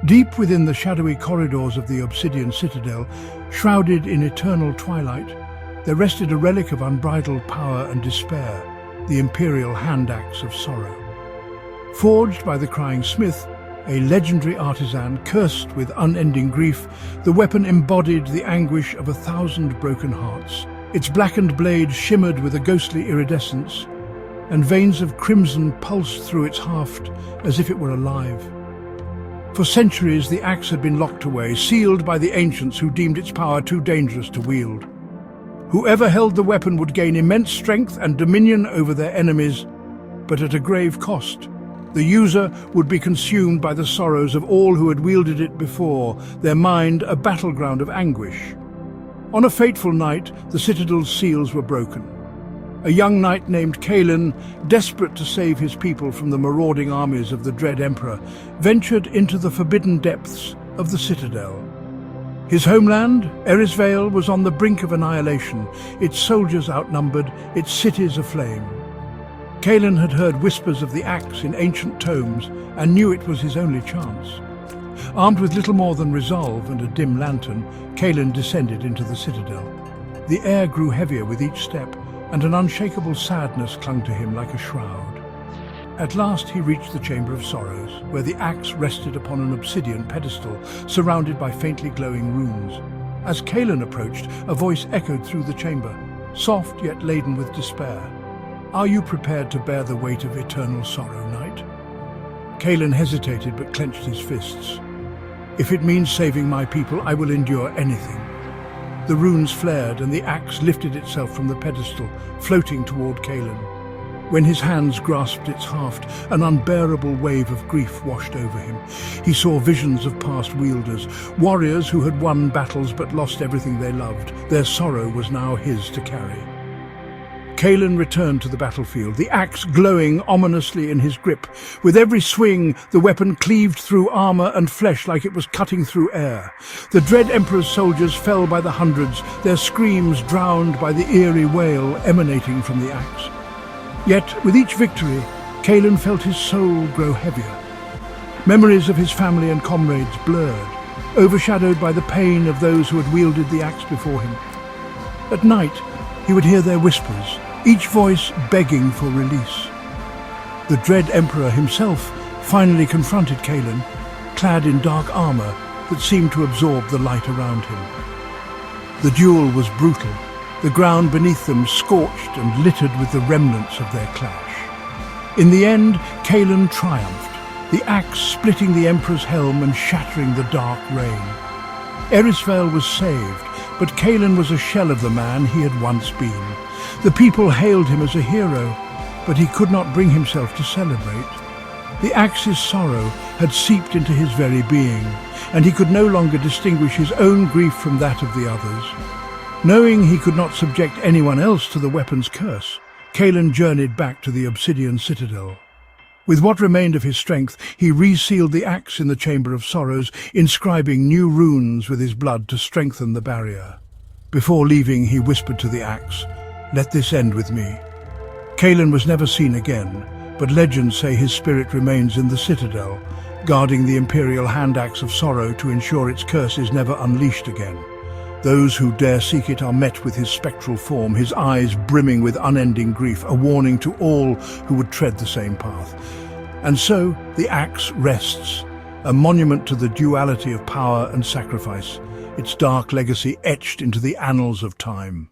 Deep within the shadowy corridors of the Obsidian Citadel, shrouded in eternal twilight, there rested a relic of unbridled power and despair, the Imperial hand axe of sorrow. Forged by the Crying Smith, a legendary artisan cursed with unending grief, the weapon embodied the anguish of 1,000 broken hearts. Its blackened blade shimmered with a ghostly iridescence, and veins of crimson pulsed through its haft as if it were alive. For centuries the axe had been locked away, sealed by the ancients who deemed its power too dangerous to wield. Whoever held the weapon would gain immense strength and dominion over their enemies, but at a grave cost. The user would be consumed by the sorrows of all who had wielded it before, their mind a battleground of anguish. On a fateful night, the citadel's seals were broken. A young knight named Kaelen, desperate to save his people from the marauding armies of the dread emperor, ventured into the forbidden depths of the citadel. His homeland, Erisvale, was on the brink of annihilation, its soldiers outnumbered, its cities aflame. Kaelen had heard whispers of the axe in ancient tomes and knew it was his only chance. Armed with little more than resolve and a dim lantern, Kaelen descended into the citadel. The air grew heavier with each step, and an unshakable sadness clung to him like a shroud. At last he reached the Chamber of Sorrows, where the axe rested upon an obsidian pedestal, surrounded by faintly glowing runes. As Kaelen approached, a voice echoed through the chamber, soft yet laden with despair. "Are you prepared to bear the weight of eternal sorrow, knight?" Kaelen hesitated but clenched his fists. "If it means saving my people, I will endure anything." The runes flared and the axe lifted itself from the pedestal, floating toward Kaelen. When his hands grasped its haft, an unbearable wave of grief washed over him. He saw visions of past wielders, warriors who had won battles but lost everything they loved. Their sorrow was now his to carry. Kaelen returned to the battlefield, the axe glowing ominously in his grip. With every swing, the weapon cleaved through armor and flesh like it was cutting through air. The dread Emperor's soldiers fell by the hundreds, their screams drowned by the eerie wail emanating from the axe. Yet, with each victory, Kaelen felt his soul grow heavier. Memories of his family and comrades blurred, overshadowed by the pain of those who had wielded the axe before him. At night, he would hear their whispers, each voice begging for release. The dread Emperor himself finally confronted Kaelen, clad in dark armor that seemed to absorb the light around him. The duel was brutal, the ground beneath them scorched and littered with the remnants of their clash. In the end, Kaelen triumphed, the axe splitting the Emperor's helm and shattering the dark rain. Erisvale was saved, but Kaelen was a shell of the man he had once been. The people hailed him as a hero, but he could not bring himself to celebrate. The axe's sorrow had seeped into his very being, and he could no longer distinguish his own grief from that of the others. Knowing he could not subject anyone else to the weapon's curse, Kaelen journeyed back to the Obsidian Citadel. With what remained of his strength, he resealed the axe in the Chamber of Sorrows, inscribing new runes with his blood to strengthen the barrier. Before leaving, he whispered to the axe, "Let this end with me." Kaelen was never seen again, but legends say his spirit remains in the Citadel, guarding the Imperial hand axe of sorrow to ensure its curse is never unleashed again. Those who dare seek it are met with his spectral form, his eyes brimming with unending grief, a warning to all who would tread the same path. And so the axe rests, a monument to the duality of power and sacrifice, its dark legacy etched into the annals of time.